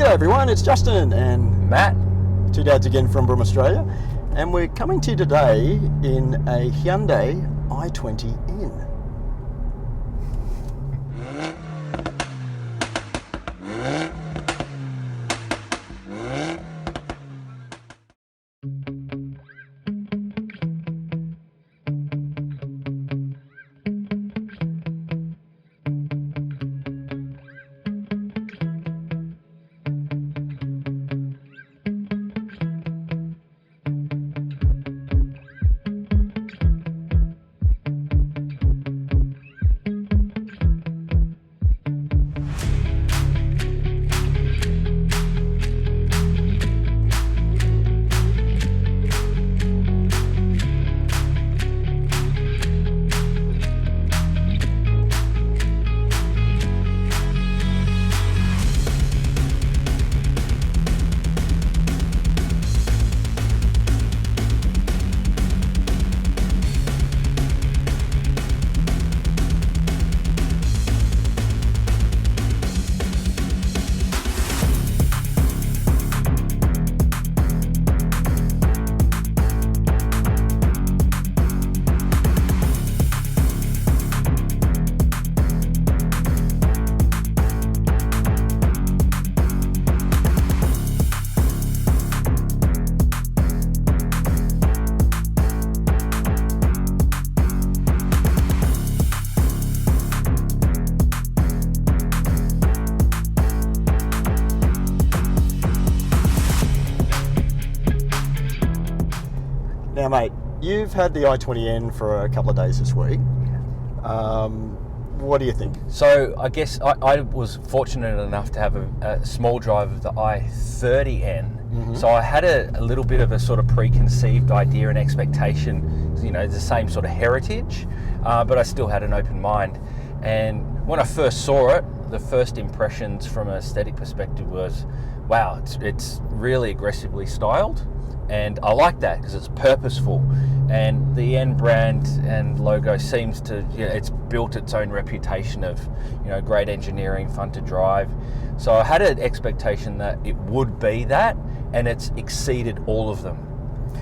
G'day everyone, it's Justin and Matt. two dads again from Broome, Australia, and we're coming to you today in a Hyundai I20N. Now mate, you've had the i20N for a couple of days this week. What do you think? So I guess I was fortunate enough to have a small drive of the i30N. Mm-hmm. So I had a little bit of a sort of preconceived idea and expectation, you know, the same sort of heritage, but I still had an open mind. And when I first saw it, the first impressions from an aesthetic perspective was, wow, it's really aggressively styled. And I like that because it's purposeful, and the N brand and logo seems to, it's built its own reputation of, great engineering, fun to drive. So I had an expectation that it would be that, and it's exceeded all of them.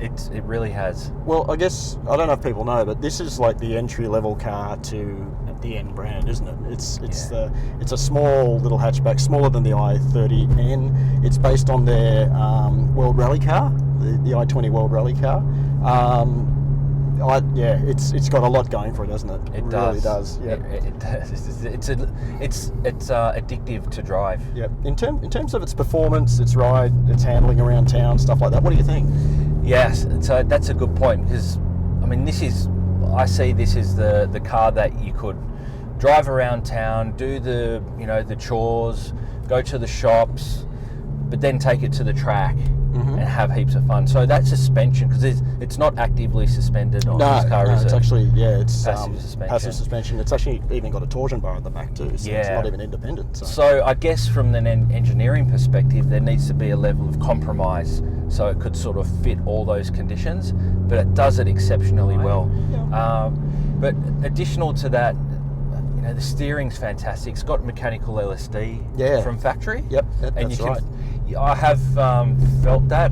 It really has. Well, I guess, I don't know if people know, but this is like the entry level car to the N brand, isn't it? It's a small little hatchback, smaller than the i30N. It's based on their World Rally car, the i20 World Rally car. It's got a lot going for it, doesn't it? It really does. Yeah. It does. It's addictive to drive. Yeah. In terms of its performance, its ride, its handling around town, stuff like that. What do you think? Yes. So that's a good point, because I see this is the car that you could drive around town, do the chores, go to the shops, but then take it to the track. Mm-hmm. And have heaps of fun. So that suspension, because it's not actively suspended on this car, is it? It's actually, it's passive suspension. It's actually even got a torsion bar at the back too, so it's not even independent. So I guess from an engineering perspective, there needs to be a level of compromise so it could sort of fit all those conditions, but it does it exceptionally well. Yeah. But additional to that, the steering's fantastic. It's got mechanical LSD from factory. Yep, that's right. I have felt that,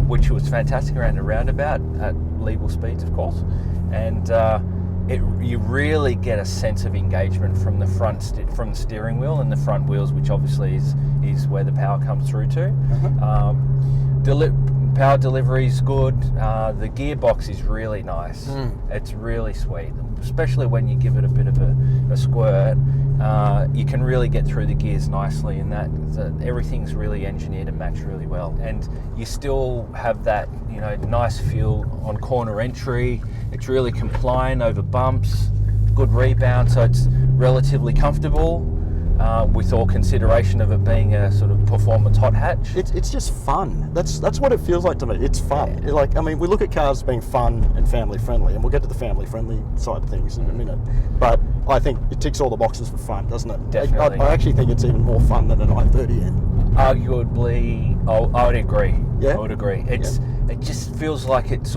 which was fantastic around a roundabout at legal speeds, of course, and you really get a sense of engagement from the from the steering wheel and the front wheels, which obviously is where the power comes through to. Uh-huh. Power delivery is good. The gearbox is really nice. It's really sweet, especially when you give it a bit of a squirt. You can really get through the gears nicely, and everything's really engineered and matched really well. And you still have that nice feel on corner entry. It's really compliant over bumps, good rebound, so it's relatively comfortable. With all consideration of it being a sort of performance hot hatch. It's just fun. That's what it feels like to me. It's fun. Yeah. We look at cars being fun and family friendly, and we'll get to the family friendly side of things in a minute. But I think it ticks all the boxes for fun, doesn't it? Definitely. I actually think it's even more fun than an i30N. Arguably, I would agree. Yeah? I would agree. It just feels like it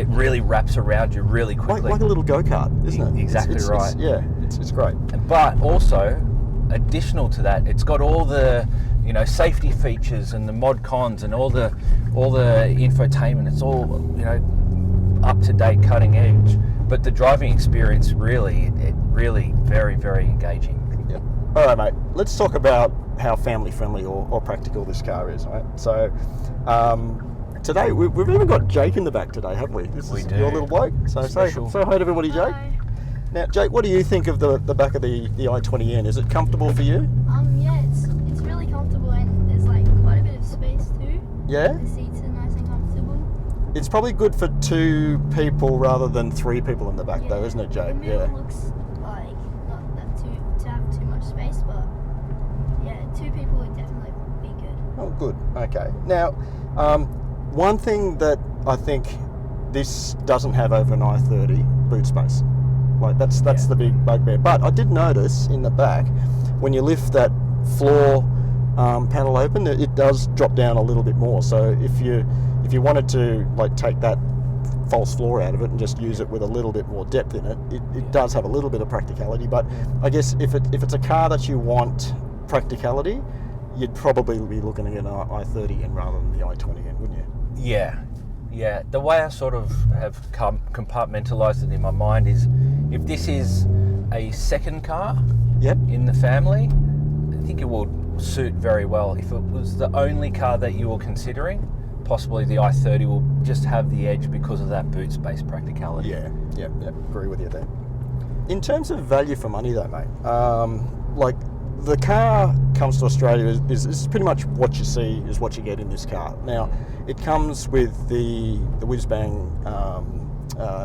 really wraps around you really quickly. Like a little go-kart, isn't it? Exactly right. It's great. But also, additional to that, it's got all the safety features and the mod cons and all the infotainment. It's all up to date, cutting edge. But the driving experience really very, very engaging. Yep. All right, mate. Let's talk about how family friendly or practical this car is, right? So today we've even got Jake in the back today, haven't we? This is your little bloke. So say hi to everybody, Jake. Hi. Now, Jake, what do you think of the back of the I20N? Is it comfortable for you? Yeah, it's really comfortable, and there's like quite a bit of space too. Yeah? The seats are nice and comfortable. It's probably good for 2 people rather than 3 people in the back, though, isn't it, Jake? The middle looks like not that to have too much space, but yeah, 2 people would definitely be good. Oh, good. Okay. Now, one thing that I think this doesn't have over an i30 boot space. Like that's the big bugbear. But I did notice in the back, when you lift that floor panel open, it does drop down a little bit more. So if you wanted to like take that false floor out of it and just use it with a little bit more depth in it, it does have a little bit of practicality. But I guess if it's a car that you want practicality, you'd probably be looking at an i30N rather than the i20N, wouldn't you? Yeah. The way I sort of have compartmentalized it in my mind is, if this is a second car in the family, I think it would suit very well. If it was the only car that you were considering, possibly the i30 will just have the edge because of that boot space practicality. Yeah, agree with you there. In terms of value for money though, mate, like the car comes to Australia is pretty much what you see is what you get in this car. Now, it comes with the whiz-bang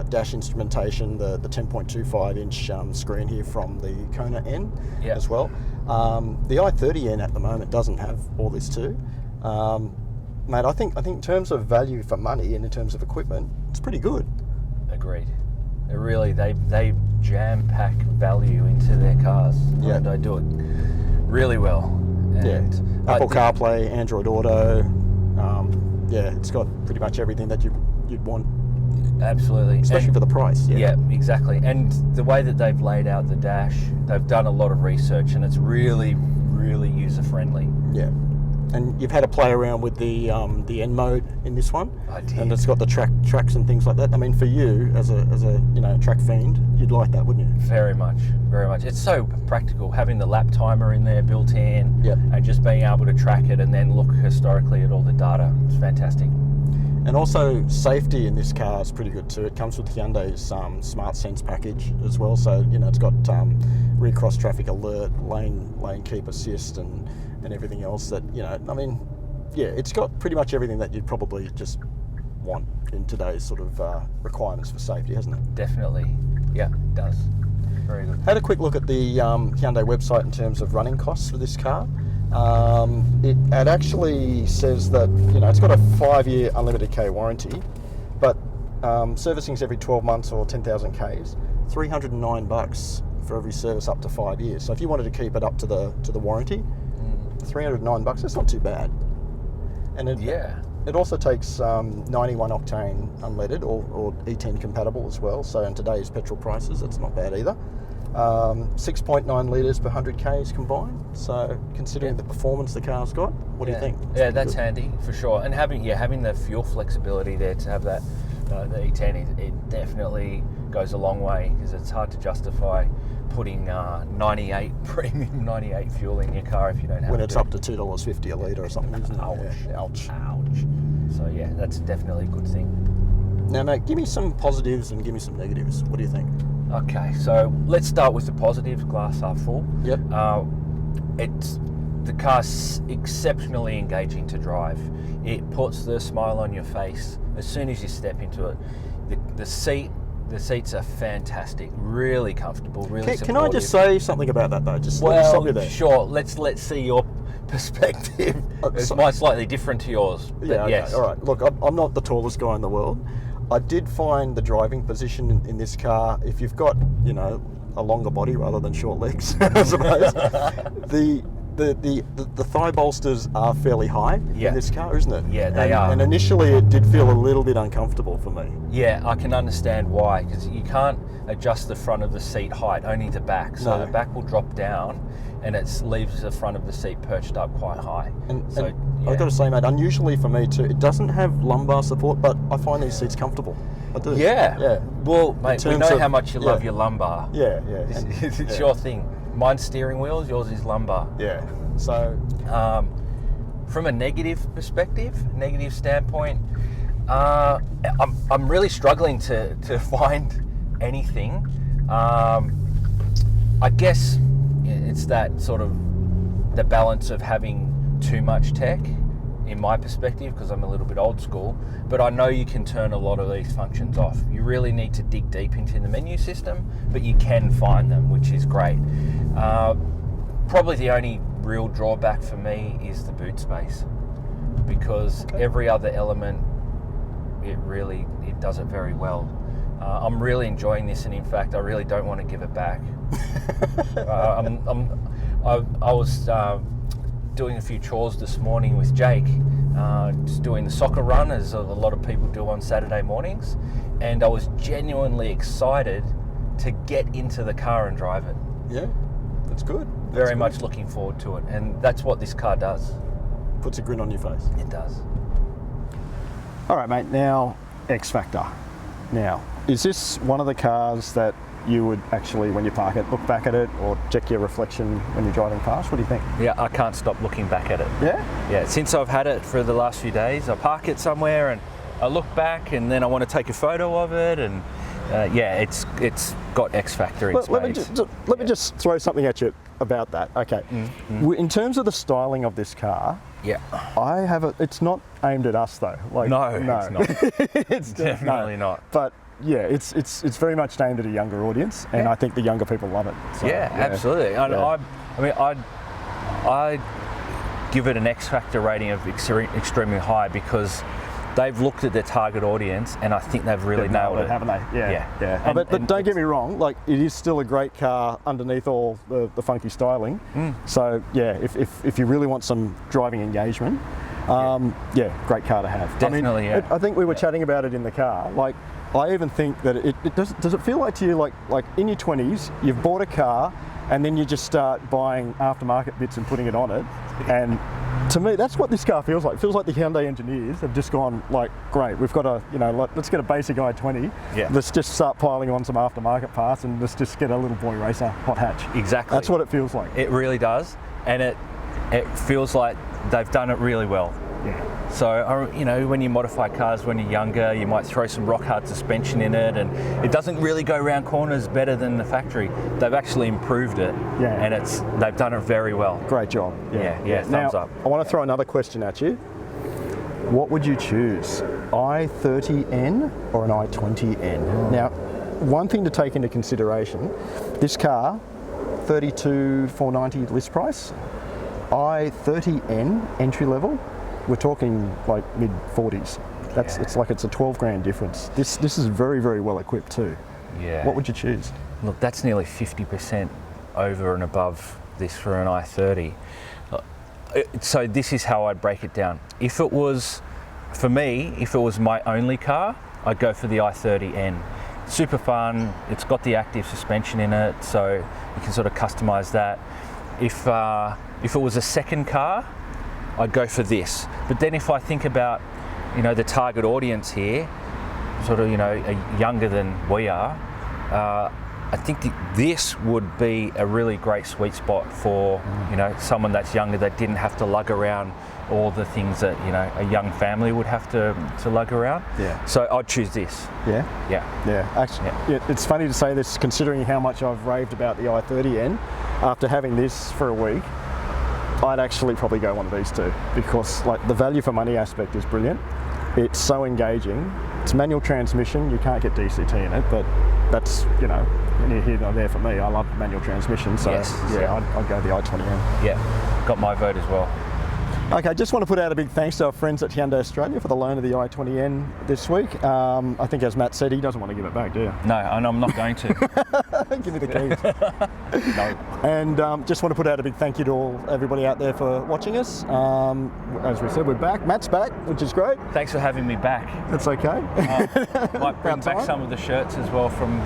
dash instrumentation, the 10.25 inch screen here from the Kona N as well. The i30N at the moment doesn't have all this too. Mate, I think in terms of value for money and in terms of equipment, it's pretty good. Agreed. It really, they jam-pack value into their cars. Yeah. And they do it really well. And Apple CarPlay, Android Auto, it's got pretty much everything that you'd want. Absolutely. Especially for the price. Yeah, exactly. And the way that they've laid out the dash, they've done a lot of research, and it's really, really user-friendly. Yeah. And you've had to play around with the N mode in this one. I did. And it's got the tracks and things like that. I mean, for you as a track fiend, you'd like that, wouldn't you? Very much, very much. It's so practical having the lap timer in there built in, and just being able to track it and then look historically at all the data. It's fantastic. And also safety in this car is pretty good too. It comes with Hyundai's Smart Sense package as well. So it's got rear cross traffic alert, lane keep assist, and everything else that it's got pretty much everything that you'd probably just want in today's sort of requirements for safety, hasn't it? Definitely. Yeah, it does. Very good. Had a quick look at the Hyundai website in terms of running costs for this car. It actually says that it's got a 5-year unlimited K warranty, but servicing's every 12 months or 10,000 Ks. $309 for every service up to 5 years. So if you wanted to keep it up to the warranty, $309, that's not too bad. And it also takes 91 octane unleaded or E10 compatible as well. So in today's petrol prices, that's not bad either. 6.9 litres per 100 Ks combined. So considering the performance the car's got, what do you think? Yeah, that's handy for sure. And having the fuel flexibility there to have that the E10, it definitely goes a long way, because it's hard to justify putting 98 premium 98 fuel in your car if you don't have when it's up to $2.50 a litre or something, isn't it? Ouch. So yeah, that's definitely a good thing. Now, mate, give me some positives and give me some negatives. What do you think? Okay, so let's start with the positives, glass half full. Yep. The car's exceptionally engaging to drive. It puts the smile on your face as soon as you step into it. The seats are fantastic, really comfortable, really supportive. Can I just say something about that though? Just let me stop you there. Sure. Let's see your perspective. It's might slightly different to yours. But yeah. Okay. Yes. All right. Look, I'm not the tallest guy in the world. I did find the driving position in this car, if you've got a longer body rather than short legs, I suppose, the thigh bolsters are fairly high in this car, isn't it? Yeah, they are. And initially it did feel a little bit uncomfortable for me. Yeah, I can understand why, because you can't adjust the front of the seat height, only the back. So the back will drop down, and it leaves the front of the seat perched up quite high. And I've got to say, mate, unusually for me too, it doesn't have lumbar support, but I find these seats comfortable. I do. Yeah. Well, mate, we know how much you love yeah. your lumbar. Yeah. It's your thing. Mine's steering wheels, yours is lumbar. Yeah. So, from a negative standpoint, I'm really struggling to find anything. I guess it's that sort of the balance of having too much tech, in my perspective, because I'm a little bit old school, but I know you can turn a lot of these functions off. You really need to dig deep into the menu system, but you can find them, which is great. Probably the only real drawback for me is the boot space, because every other element, it does it very well. I'm really enjoying this, and in fact, I really don't want to give it back. I was doing a few chores this morning with Jake, just doing the soccer run, as a lot of people do on Saturday mornings, and I was genuinely excited to get into the car and drive it. Yeah, that's good. Very much looking forward to it, and that's what this car does. Puts a grin on your face. It does. All right, mate, now X Factor. Now, is this one of the cars that you would actually, when you park it, look back at it or check your reflection when you're driving past? What do you think? Yeah, I can't stop looking back at it. Yeah? Yeah, since I've had it for the last few days, I park it somewhere and I look back and then I want to take a photo of it, and it's got X Factor in space. Let me just throw something at you about that. Okay. In terms of the styling of this car, yeah, it's not aimed at us though. No, it's not. It's definitely not. But yeah, it's very much aimed at a younger audience, and I think the younger people love it. So, absolutely. And I give it an X Factor rating of extremely high, because they've looked at their target audience, and I think they've really nailed it, haven't they? Yeah. And, but don't get me wrong, like, it is still a great car underneath all the funky styling. So yeah, if you really want some driving engagement, great car to have. Definitely, I think we were chatting about it in the car. Like, I even think that it does it feel like to you like in your 20s, you've bought a car and then you just start buying aftermarket bits and putting it on it, and to me, that's what this car feels like. It feels like the Hyundai engineers have just gone, like, great, we've got let's get a basic i20. Yeah. Let's just start piling on some aftermarket parts and let's just get a little boy racer hot hatch. Exactly. That's what it feels like. It really does, and it feels like they've done it really well. Yeah. So, when you modify cars when you're younger, you might throw some rock hard suspension in it, and it doesn't really go around corners better than the factory. They've actually improved it, and they've done it very well. Great job. Yeah, thumbs up. I want to throw another question at you. What would you choose, i30N or an i20N? Now, one thing to take into consideration, this car, $32,490 list price, i30N entry level, we're talking like mid 40s. It's a 12 grand difference. This is very, very well equipped too. Yeah. What would you choose? Look, that's nearly 50% over and above this for an i30. So this is how I'd break it down. If it was my only car, I'd go for the i30N. Super fun, it's got the active suspension in it, so you can sort of customize that. If it was a second car, I'd go for this. But then if I think about, the target audience here, sort of, younger than we are, I think this would be a really great sweet spot for, someone that's younger that didn't have to lug around all the things that, a young family would have to lug around. Yeah. So I'd choose this. Yeah? Yeah. Actually, it's funny to say this, considering how much I've raved about the i30N. After having this for a week, I'd actually probably go one of these two, because like the value for money aspect is brilliant. It's so engaging. It's manual transmission. You can't get DCT in it, but that's, near here nor there for me. I love manual transmission, so I'd go the i20N. Yeah, got my vote as well. Okay, just want to put out a big thanks to our friends at Hyundai Australia for the loan of the i20N this week. I think, as Matt said, he doesn't want to give it back, do you? No, and I'm not going to. Give me the keys. No. And just want to put out a big thank you to everybody out there for watching us. As we said, we're back. Matt's back, which is great. Thanks for having me back. That's okay. Might bring back some of the shirts as well from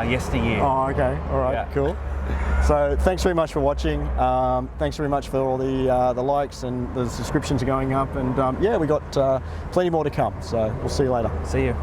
yesteryear. Oh, okay. All right, cool. So thanks very much for watching. Thanks very much for all the likes, and the subscriptions are going up, and yeah, we got plenty more to come. So we'll see you later. See you.